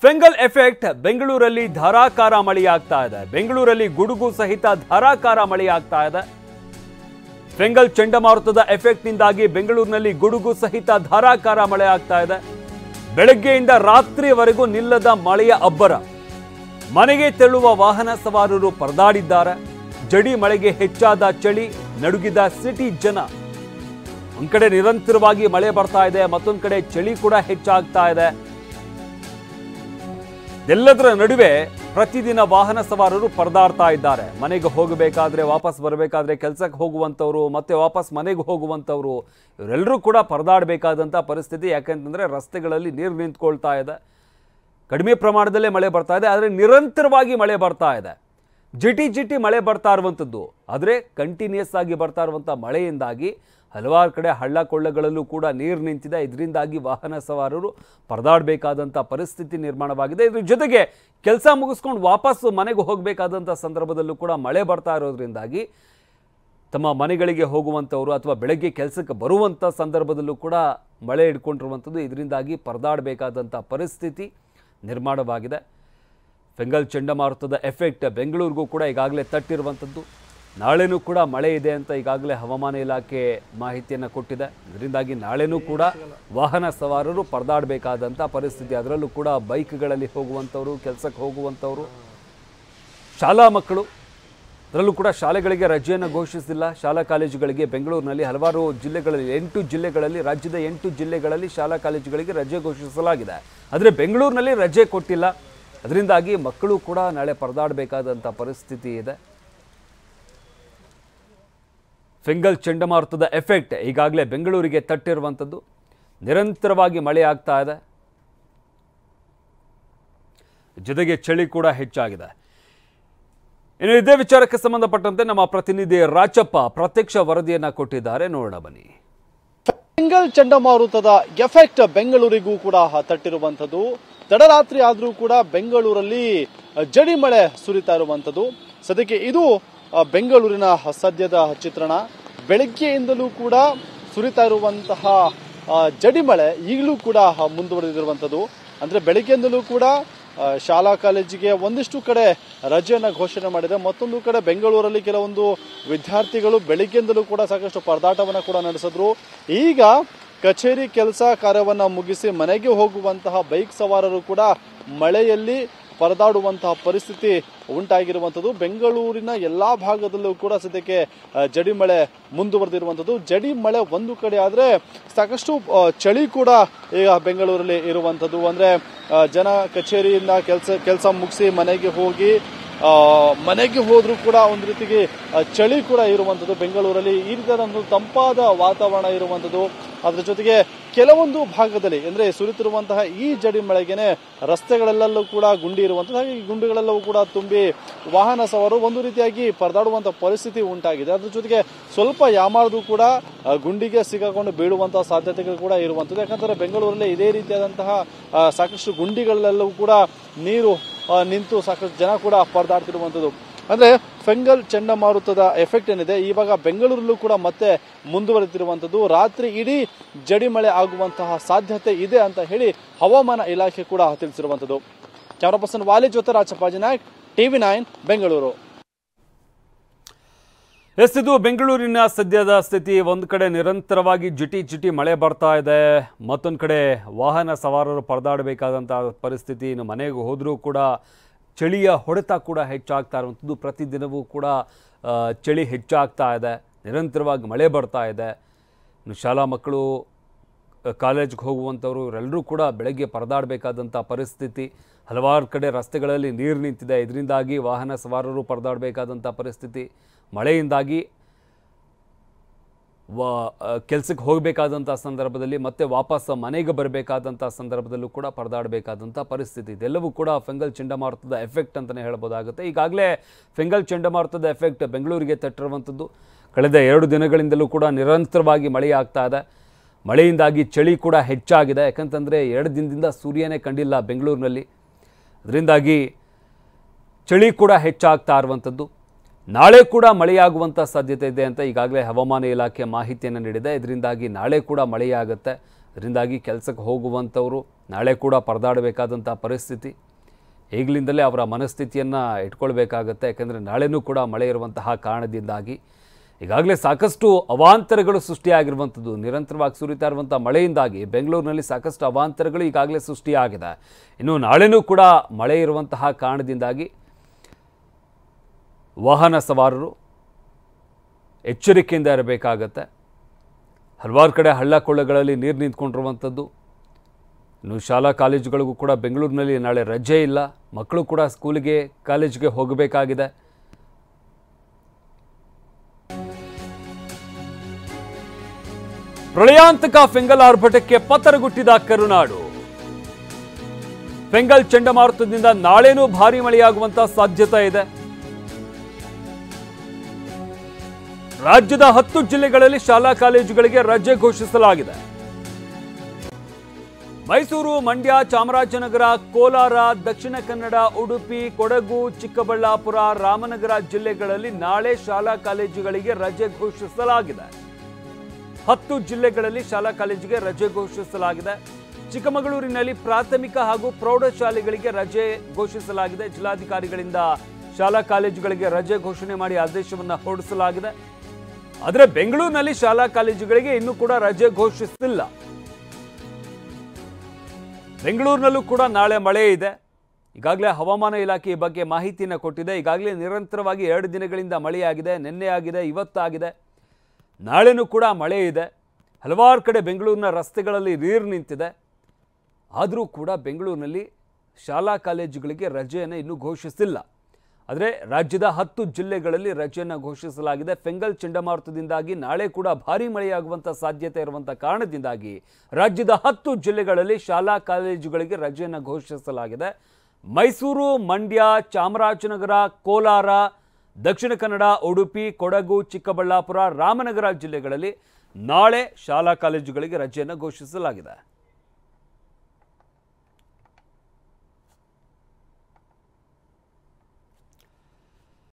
Fengal effect ಬೆಂಗಳೂರಲ್ಲಿ ಧಾರಾಕಾರ ಮಳೆಯಾಗ್ತಾ ಇದೆ. ಬೆಂಗಳೂರಲ್ಲಿ ಗುಡುಗು ಸಹಿತ ಧಾರಾಕಾರ ಮಳೆಯಾಗ್ತಾ ಇದೆ. ಫೆಂಗಲ್ ಚಂಡಮಾರುತದ ಎಫೆಕ್ಟ್ ನಿಂದಾಗಿ ಬೆಂಗಳೂರಿನಲ್ಲಿ ಗುಡುಗು ಸಹಿತ ಧಾರಾಕಾರ ಮಳೆ ಆಗ್ತಾ ಇದೆ. ಬೆಳಗ್ಗೆಯಿಂದ ರಾತ್ರಿಯವರೆಗೂ ನಿಲ್ಲದ ಮಳೆಯ ಅಬ್ಬರ. ಮನೆಗೆ ತೆರಳುವ ವಾಹನ ಸವಾರರು ಪರದಾಡಿದ್ದಾರೆ. ಜಡಿ ಮಳೆಗೆ ಹೆಚ್ಚಾದ ಚಳಿ, ನಡುಗಿದ ಸಿಟಿ ಜನ. ಒಂದ್ ಕಡೆ ನಿರಂತರವಾಗಿ ಮಳೆ ಬರ್ತಾ ಇದೆ, ಮತ್ತೊಂದು ಕಡೆ ಚಳಿ ಕೂಡ ಹೆಚ್ಚಾಗ್ತಾ ಇದೆ. ಎಲ್ಲದರ ನಡುವೆ ಪ್ರತಿದಿನ ವಾಹನ ಸವಾರರು ಪರದಾಡ್ತಾ ಇದ್ದಾರೆ. ಮನೆಗೆ ಹೋಗಬೇಕಾದ್ರೆ, ವಾಪಸ್ ಬರಬೇಕಾದ್ರೆ, ಕೆಲಸಕ್ಕೆ ಹೋಗುವಂಥವ್ರು ಮತ್ತೆ ವಾಪಸ್ ಮನೆಗೆ ಹೋಗುವಂಥವ್ರು ಇವರೆಲ್ಲರೂ ಕೂಡ ಪರದಾಡಬೇಕಾದಂಥ ಪರಿಸ್ಥಿತಿ. ಯಾಕೆಂತಂದರೆ ರಸ್ತೆಗಳಲ್ಲಿ ನೀರು ನಿಂತ್ಕೊಳ್ತಾ ಇದೆ. ಕಡಿಮೆ ಪ್ರಮಾಣದಲ್ಲೇ ಮಳೆ ಬರ್ತಾ ಇದೆ, ಆದರೆ ನಿರಂತರವಾಗಿ ಮಳೆ ಬರ್ತಾ ಇದೆ. ಜಿಟಿ ಮಳೆ ಬರ್ತಾ ಇರುವಂಥದ್ದು. ಆದರೆ ಕಂಟಿನ್ಯೂಸ್ ಆಗಿ ಬರ್ತಾ ಇರುವಂಥ ಮಳೆಯಿಂದಾಗಿ ಹಲವಾರು ಕಡೆ ಹಳ್ಳ ಕೊಳ್ಳಗಳಲ್ಲೂ ಕೂಡ ನೀರು ನಿಂತಿದೆ. ಇದರಿಂದಾಗಿ ವಾಹನ ಸವಾರರು ಪರದಾಡಬೇಕಾದಂಥ ಪರಿಸ್ಥಿತಿ ನಿರ್ಮಾಣವಾಗಿದೆ. ಇದ್ರ ಜೊತೆಗೆ ಕೆಲಸ ಮುಗಿಸ್ಕೊಂಡು ವಾಪಸ್ಸು ಮನೆಗೆ ಹೋಗಬೇಕಾದಂಥ ಸಂದರ್ಭದಲ್ಲೂ ಕೂಡ ಮಳೆ ಬರ್ತಾ ಇರೋದ್ರಿಂದಾಗಿ ತಮ್ಮ ಮನೆಗಳಿಗೆ ಹೋಗುವಂಥವ್ರು ಅಥವಾ ಬೆಳಗ್ಗೆ ಕೆಲಸಕ್ಕೆ ಬರುವಂಥ ಸಂದರ್ಭದಲ್ಲೂ ಕೂಡ ಮಳೆ ಹಿಡ್ಕೊಂಡಿರುವಂಥದ್ದು. ಇದರಿಂದಾಗಿ ಪರದಾಡಬೇಕಾದಂಥ ಪರಿಸ್ಥಿತಿ ನಿರ್ಮಾಣವಾಗಿದೆ. ಫೆಂಗಲ್ ಚಂಡಮಾರುತದ ಎಫೆಕ್ಟ್ ಬೆಂಗಳೂರಿಗೂ ಕೂಡ ಈಗಾಗಲೇ ತಟ್ಟಿರುವಂಥದ್ದು. ನಾಳೆನೂ ಕೂಡ ಮಳೆ ಇದೆ ಅಂತ ಈಗಾಗಲೇ ಹವಾಮಾನ ಇಲಾಖೆ ಮಾಹಿತಿಯನ್ನು ಕೊಟ್ಟಿದೆ. ಇದರಿಂದಾಗಿ ನಾಳೆನೂ ಕೂಡ ವಾಹನ ಸವಾರರು ಪರದಾಡಬೇಕಾದಂಥ ಪರಿಸ್ಥಿತಿ. ಅದರಲ್ಲೂ ಕೂಡ ಬೈಕ್ಗಳಲ್ಲಿ ಹೋಗುವಂಥವ್ರು, ಕೆಲಸಕ್ಕೆ ಹೋಗುವಂಥವ್ರು, ಶಾಲಾ ಮಕ್ಕಳು, ಅದರಲ್ಲೂ ಕೂಡ ಶಾಲೆಗಳಿಗೆ ರಜೆಯನ್ನು ಘೋಷಿಸಿಲ್ಲ. ಶಾಲಾ ಕಾಲೇಜುಗಳಿಗೆ ಬೆಂಗಳೂರಿನಲ್ಲಿ ಹಲವಾರು ಜಿಲ್ಲೆಗಳಲ್ಲಿ 8 ಜಿಲ್ಲೆಗಳಲ್ಲಿ, ರಾಜ್ಯದ 8 ಜಿಲ್ಲೆಗಳಲ್ಲಿ ಶಾಲಾ ಕಾಲೇಜುಗಳಿಗೆ ರಜೆ ಘೋಷಿಸಲಾಗಿದೆ. ಆದರೆ ಬೆಂಗಳೂರಿನಲ್ಲಿ ರಜೆ ಕೊಟ್ಟಿಲ್ಲ. ಅದರಿಂದಾಗಿ ಮಕ್ಕಳು ಕೂಡ ನಾಳೆ ಪರದಾಡಬೇಕಾದಂಥ ಪರಿಸ್ಥಿತಿ ಇದೆ. ಫೆಂಗಲ್ ಚಂಡಮಾರುತದ ಎಫೆಕ್ಟ್ ಈಗಾಗಲೇ ಬೆಂಗಳೂರಿಗೆ ತಟ್ಟಿರುವಂಥದ್ದು. ನಿರಂತರವಾಗಿ ಮಳೆ ಆಗ್ತಾ ಇದೆ, ಜೊತೆಗೆ ಚಳಿ ಕೂಡ ಹೆಚ್ಚಾಗಿದೆ. ಇನ್ನು ಇದೇ ವಿಚಾರಕ್ಕೆ ಸಂಬಂಧಪಟ್ಟಂತೆ ನಮ್ಮ ಪ್ರತಿನಿಧಿ ರಾಜಪ್ಪ ಪ್ರತ್ಯಕ್ಷ ವರದಿಯನ್ನ ಕೊಟ್ಟಿದ್ದಾರೆ, ನೋಡೋಣ ಬನ್ನಿ. ಫೆಂಗಲ್ ಚಂಡಮಾರುತದ ಎಫೆಕ್ಟ್ ಬೆಂಗಳೂರಿಗೂ ಕೂಡ ತಟ್ಟಿರುವಂಥದ್ದು. ತಡರಾತ್ರಿ ಆದರೂ ಕೂಡ ಬೆಂಗಳೂರಲ್ಲಿ ಜಡಿ ಮಳೆ ಸುರಿತಾ ಇರುವಂಥದ್ದು. ಸದ್ಯಕ್ಕೆ ಇದು ಬೆಂಗಳೂರಿನ ಸದ್ಯದ ಚಿತ್ರಣ. ಬೆಳಗ್ಗೆಯಿಂದಲೂ ಕೂಡ ಸುರಿತಾ ಇರುವಂತಹ ಜಡಿ ಮಳೆ ಈಗಲೂ ಕೂಡ ಮುಂದುವರೆದಿರುವಂಥದ್ದು. ಅಂದ್ರೆ ಬೆಳಗ್ಗೆಯಿಂದಲೂ ಕೂಡ ಶಾಲಾ ಕಾಲೇಜಿಗೆ ಒಂದಿಷ್ಟು ಕಡೆ ರಜೆಯನ್ನು ಘೋಷಣೆ ಮಾಡಿದೆ. ಮತ್ತೊಂದು ಕಡೆ ಬೆಂಗಳೂರಲ್ಲಿ ಕೆಲವೊಂದು ವಿದ್ಯಾರ್ಥಿಗಳು ಬೆಳಗ್ಗೆಯಿಂದಲೂ ಕೂಡ ಸಾಕಷ್ಟು ಪರದಾಟವನ್ನು ಕೂಡ ನಡೆಸಿದ್ರು. ಈಗ ಕಚೇರಿ ಕೆಲಸ ಕಾರ್ಯವನ್ನ ಮುಗಿಸಿ ಮನೆಗೆ ಹೋಗುವಂತಹ ಬೈಕ್ ಸವಾರರು ಕೂಡ ಮಳೆಯಲ್ಲಿ ಪರದಾಡುವಂತಹ ಪರಿಸ್ಥಿತಿ ಉಂಟಾಗಿರುವಂಥದ್ದು. ಬೆಂಗಳೂರಿನ ಎಲ್ಲಾ ಭಾಗದಲ್ಲೂ ಕೂಡ ಸದ್ಯಕ್ಕೆ ಜಡಿ ಮಳೆ ಮುಂದುವರೆದಿರುವಂಥದ್ದು. ಜಡಿ ಮಳೆ ಒಂದು ಕಡೆ ಆದ್ರೆ ಸಾಕಷ್ಟು ಚಳಿ ಕೂಡ ಈಗ ಬೆಂಗಳೂರಲ್ಲಿ ಇರುವಂಥದ್ದು. ಅಂದ್ರೆ ಜನ ಕಚೇರಿಯಿಂದ ಕೆಲಸ ಮುಗಿಸಿ ಮನೆಗೆ ಹೋದ್ರೂ ಕೂಡ ಒಂದು ರೀತಿಗೆ ಚಳಿ ಕೂಡ ಇರುವಂಥದ್ದು. ಬೆಂಗಳೂರಲ್ಲಿ ಈ ರೀತಿಯಾದ ಒಂದು ತಂಪಾದ ವಾತಾವರಣ ಇರುವಂಥದ್ದು. ಅದರ ಜೊತೆಗೆ ಕೆಲವೊಂದು ಭಾಗದಲ್ಲಿ ಅಂದ್ರೆ ಸುರಿತಿರುವಂತಹ ಈ ಜಡಿ ಮಳೆಗೆನೆ ರಸ್ತೆಗಳೆಲ್ಲೂ ಕೂಡ ಗುಂಡಿ ಇರುವಂಥದ್ದು. ಹಾಗೆ ಈ ಗುಂಡಿಗಳೆಲ್ಲವೂ ಕೂಡ ತುಂಬಿ ವಾಹನ ಸವಾರರು ಒಂದು ರೀತಿಯಾಗಿ ಪರದಾಡುವಂತಹ ಪರಿಸ್ಥಿತಿ ಉಂಟಾಗಿದೆ. ಅದ್ರ ಜೊತೆಗೆ ಸ್ವಲ್ಪ ಯಾಮಾರದು ಕೂಡ ಗುಂಡಿಗೆ ಸಿಗಾಕೊಂಡು ಬೀಳುವಂತಹ ಸಾಧ್ಯತೆಗಳು ಕೂಡ ಇರುವಂಥದ್ದು. ಯಾಕಂದ್ರೆ ಬೆಂಗಳೂರಲ್ಲಿ ಇದೇ ರೀತಿಯಾದಂತಹ ಸಾಕಷ್ಟು ಗುಂಡಿಗಳೆಲ್ಲವೂ ಕೂಡ ನೀರು ನಿಂತು ಸಾಕಷ್ಟು ಜನ ಕೂಡ ಪರದಾಡ್ತಿರುವಂಥದ್ದು. ಅಂದ್ರೆ ಫೆಂಗಲ್ ಚಂಡಮಾರುತದ ಎಫೆಕ್ಟ್ ಏನಿದೆ ಇವಾಗ ಬೆಂಗಳೂರಲ್ಲೂ ಕೂಡ ಮತ್ತೆ ಮುಂದುವರೆದಿರುವಂಥದ್ದು. ರಾತ್ರಿ ಇಡೀ ಜಡಿ ಮಳೆ ಆಗುವಂತಹ ಸಾಧ್ಯತೆ ಇದೆ ಅಂತ ಹೇಳಿ ಹವಾಮಾನ ಇಲಾಖೆ ಕೂಡ ತಿಳಿಸಿರುವಂಥದ್ದು. ಕ್ಯಾಮರಾ ಪರ್ಸನ್ ವಾಲಿ ಜೊತೆ ರಾಜಪ್ಪಾಜಿ ನಾಯ್ಕ್, TV9 ಬೆಂಗಳೂರು. ಇದು ಬೆಂಗಳೂರಿನ ಸದ್ಯದ ಸ್ಥಿತಿ. ಒಂದು ಕಡೆ ನಿರಂತರವಾಗಿ ಜಿಟಿ ಮಳೆ ಬರ್ತಾ ಇದೆ, ಮತ್ತೊಂದು ಕಡೆ ವಾಹನ ಸವಾರರು ಪರದಾಡಬೇಕಾದಂಥ ಪರಿಸ್ಥಿತಿ. ಇನ್ನು ಮನೆಗೆ ಹೋದರೂ ಕೂಡ ಚಳಿಯ ಹೊಡೆತ ಕೂಡ ಹೆಚ್ಚಾಗ್ತಾ ಇರುವಂಥದ್ದು. ಪ್ರತಿದಿನವೂ ಕೂಡ ಚಳಿ ಹೆಚ್ಚಾಗ್ತಾ ಇದೆ, ನಿರಂತರವಾಗಿ ಮಳೆ ಬರ್ತಾ ಇದೆ. ಇನ್ನು ಶಾಲಾ ಮಕ್ಕಳು, ಕಾಲೇಜ್ಗೆ ಹೋಗುವಂಥವ್ರು ಇವರೆಲ್ಲರೂ ಕೂಡ ಬೆಳಗ್ಗೆ ಪರದಾಡಬೇಕಾದಂಥ ಪರಿಸ್ಥಿತಿ. ಹಲವಾರು ಕಡೆ ರಸ್ತೆಗಳಲ್ಲಿ ನೀರು ನಿಂತಿದೆ. ಇದರಿಂದಾಗಿ ವಾಹನ ಸವಾರರು ಪರದಾಡಬೇಕಾದಂಥ ಪರಿಸ್ಥಿತಿ. ಮಳೆಯಿಂದಾಗಿ ಕೆಲಸಕ್ಕೆ ಹೋಗಬೇಕಾದಂಥ ಸಂದರ್ಭದಲ್ಲಿ ಮತ್ತೆ ವಾಪಸ್ ಮನೆಗೆ ಬರಬೇಕಾದಂಥ ಸಂದರ್ಭದಲ್ಲೂ ಕೂಡ ಪರದಾಡಬೇಕಾದಂಥ ಪರಿಸ್ಥಿತಿ. ಇದೆಲ್ಲವೂ ಕೂಡ ಫೆಂಗಲ್ ಚಂಡಮಾರುತದ ಎಫೆಕ್ಟ್ ಅಂತಲೇ ಹೇಳ್ಬೋದಾಗುತ್ತೆ. ಈಗಾಗಲೇ ಫೆಂಗಲ್ ಚಂಡಮಾರುತದ ಎಫೆಕ್ಟ್ ಬೆಂಗಳೂರಿಗೆ ತಟ್ಟಿರುವಂಥದ್ದು. ಕಳೆದ 2 ದಿನಗಳಿಂದಲೂ ಕೂಡ ನಿರಂತರವಾಗಿ ಮಳೆಯಾಗ್ತಾ ಇದೆ. ಮಳೆಯಿಂದಾಗಿ ಚಳಿ ಕೂಡ ಹೆಚ್ಚಾಗಿದೆ. ಯಾಕಂತಂದರೆ 2 ದಿನದಿಂದ ಸೂರ್ಯನೇ ಕಂಡಿಲ್ಲ ಬೆಂಗಳೂರಿನಲ್ಲಿ. ಅದರಿಂದಾಗಿ ಚಳಿ ಕೂಡ ಹೆಚ್ಚಾಗ್ತಾ ಇರುವಂಥದ್ದು. ನಾಳೆ ಕೂಡ ಮಳೆಯಾಗುವಂಥ ಸಾಧ್ಯತೆ ಇದೆ ಅಂತ ಈಗಾಗಲೇ ಹವಾಮಾನ ಇಲಾಖೆ ಮಾಹಿತಿಯನ್ನು ನೀಡಿದೆ. ಇದರಿಂದಾಗಿ ನಾಳೆ ಕೂಡ ಮಳೆಯಾಗುತ್ತೆ. ಅದರಿಂದಾಗಿ ಕೆಲಸಕ್ಕೆ ಹೋಗುವಂಥವರು ನಾಳೆ ಕೂಡ ಪರದಾಡಬೇಕಾದಂಥ ಪರಿಸ್ಥಿತಿ. ಈಗಲಿಂದಲೇ ಅವರ ಮನಸ್ಥಿತಿಯನ್ನು ಇಟ್ಕೊಳ್ಬೇಕಾಗತ್ತೆ. ಯಾಕೆಂದರೆ ನಾಳೆನೂ ಕೂಡ ಮಳೆ ಇರುವಂತಹ ಕಾರಣದಿಂದಾಗಿ ಈಗಾಗಲೇ ಸಾಕಷ್ಟು ಅವಾಂತರಗಳು ಸೃಷ್ಟಿಯಾಗಿರುವಂಥದ್ದು. ನಿರಂತರವಾಗಿ ಸುರಿತಾ ಇರುವಂಥ ಮಳೆಯಿಂದಾಗಿ ಬೆಂಗಳೂರಿನಲ್ಲಿ ಸಾಕಷ್ಟು ಅವಾಂತರಗಳು ಈಗಾಗಲೇ ಸೃಷ್ಟಿಯಾಗಿದೆ. ಇನ್ನು ನಾಳೆನೂ ಕೂಡ ಮಳೆ ಇರುವಂತಹ ಕಾರಣದಿಂದಾಗಿ ವಾಹನ ಸವಾರರು ಎಚ್ಚರಿಕೆಯಿಂದ ಇರಬೇಕಾಗತ್ತೆ. ಹಲವಾರು ಕಡೆ ಹಳ್ಳ ಕೊಳ್ಳಗಳಲ್ಲಿ ನೀರು ನಿಂತ್ಕೊಂಡಿರುವಂಥದ್ದು. ಇನ್ನು ಶಾಲಾ ಕಾಲೇಜುಗಳಿಗೂ ಕೂಡ ಬೆಂಗಳೂರಿನಲ್ಲಿ ನಾಳೆ ರಜೆ ಇಲ್ಲ. ಮಕ್ಕಳು ಕೂಡ ಸ್ಕೂಲಿಗೆ ಕಾಲೇಜಿಗೆ ಹೋಗಬೇಕಾಗಿದೆ. ಪ್ರಳಯಾಂತಕ ಫೆಂಗಲ್ ಆರ್ಭಟಕ್ಕೆ ಪತರಗುಟ್ಟಿದ ಕರುನಾಡು. ಫೆಂಗಲ್ ಚಂಡಮಾರುತದಿಂದ ನಾಳೆನೂ ಭಾರೀ ಮಳೆಯಾಗುವಂತ ಸಾಧ್ಯತೆ ಇದೆ. ರಾಜ್ಯದ 10 ಜಿಲ್ಲೆಗಳಲ್ಲಿ ಶಾಲಾ ಕಾಲೇಜುಗಳಿಗೆ ರಜೆ ಘೋಷಿಸಲಾಗಿದೆ. ಮೈಸೂರು, ಮಂಡ್ಯ, ಚಾಮರಾಜನಗರ, ಕೋಲಾರ, ದಕ್ಷಿಣ ಕನ್ನಡ, ಉಡುಪಿ, ಕೊಡಗು, ಚಿಕ್ಕಬಳ್ಳಾಪುರ, ರಾಮನಗರ ಜಿಲ್ಲೆಗಳಲ್ಲಿ ನಾಳೆ ಶಾಲಾ ಕಾಲೇಜುಗಳಿಗೆ ರಜೆ ಘೋಷಿಸಲಾಗಿದೆ. 10 ಜಿಲ್ಲೆಗಳಲ್ಲಿ ಶಾಲಾ ಕಾಲೇಜಿಗೆ ರಜೆ ಘೋಷಿಸಲಾಗಿದೆ. ಚಿಕ್ಕಮಗಳೂರಿನಲ್ಲಿ ಪ್ರಾಥಮಿಕ ಹಾಗೂ ಪ್ರೌಢಶಾಲೆಗಳಿಗೆ ರಜೆ ಘೋಷಿಸಲಾಗಿದೆ. ಜಿಲ್ಲಾಧಿಕಾರಿಗಳಿಂದ ಶಾಲಾ ಕಾಲೇಜುಗಳಿಗೆ ರಜೆ ಘೋಷಣೆ ಮಾಡಿ ಆದೇಶವನ್ನು ಹೊರಡಿಸಲಾಗಿದೆ. ಆದರೆ ಬೆಂಗಳೂರಿನಲ್ಲಿ ಶಾಲಾ ಕಾಲೇಜುಗಳಿಗೆ ಇನ್ನೂ ಕೂಡ ರಜೆ ಘೋಷಿಸಿಲ್ಲ. ಬೆಂಗಳೂರಿನಲ್ಲೂ ಕೂಡ ನಾಳೆ ಮಳೆ ಇದೆ. ಈಗಾಗಲೇ ಹವಾಮಾನ ಇಲಾಖೆ ಈ ಬಗ್ಗೆ ಮಾಹಿತಿಯನ್ನು ಕೊಟ್ಟಿದೆ. ಈಗಾಗಲೇ ನಿರಂತರವಾಗಿ 2 ದಿನಗಳಿಂದ ಮಳೆಯಾಗಿದೆ. ನಿನ್ನೆ ಆಗಿದೆ, ಇವತ್ತಾಗಿದೆ, ನಾಳೆನೂ ಕೂಡ ಮಳೆ ಇದೆ. ಹಲವಾರು ಕಡೆ ಬೆಂಗಳೂರಿನ ರಸ್ತೆಗಳಲ್ಲಿ ನೀರು ನಿಂತಿದೆ. ಆದರೂ ಕೂಡ ಬೆಂಗಳೂರಿನಲ್ಲಿ ಶಾಲಾ ಕಾಲೇಜುಗಳಿಗೆ ರಜೆಯನ್ನು ಇನ್ನೂ ಘೋಷಿಸಿಲ್ಲ. ಆದರೆ ರಾಜ್ಯದ 10 ಜಿಲ್ಲೆಗಳಲ್ಲಿ ರಜೆಯನ್ನು ಘೋಷಿಸಲಾಗಿದೆ. ಫೆಂಗಲ್ ಚಂಡಮಾರುತದಿಂದಾಗಿ ನಾಳೆ ಕೂಡ ಭಾರೀ ಮಳೆಯಾಗುವಂಥ ಸಾಧ್ಯತೆ ಇರುವಂಥ ಕಾರಣದಿಂದಾಗಿ ರಾಜ್ಯದ 10 ಜಿಲ್ಲೆಗಳಲ್ಲಿ ಶಾಲಾ ಕಾಲೇಜುಗಳಿಗೆ ರಜೆಯನ್ನು ಘೋಷಿಸಲಾಗಿದೆ. ಮೈಸೂರು, ಮಂಡ್ಯ, ಚಾಮರಾಜನಗರ, ಕೋಲಾರ, ದಕ್ಷಿಣ ಕನ್ನಡ, ಉಡುಪಿ, ಕೊಡಗು, ಚಿಕ್ಕಬಳ್ಳಾಪುರ, ರಾಮನಗರ ಜಿಲ್ಲೆಗಳಲ್ಲಿ ನಾಳೆ ಶಾಲಾ ಕಾಲೇಜುಗಳಿಗೆ ರಜೆಯನ್ನು ಘೋಷಿಸಲಾಗಿದೆ.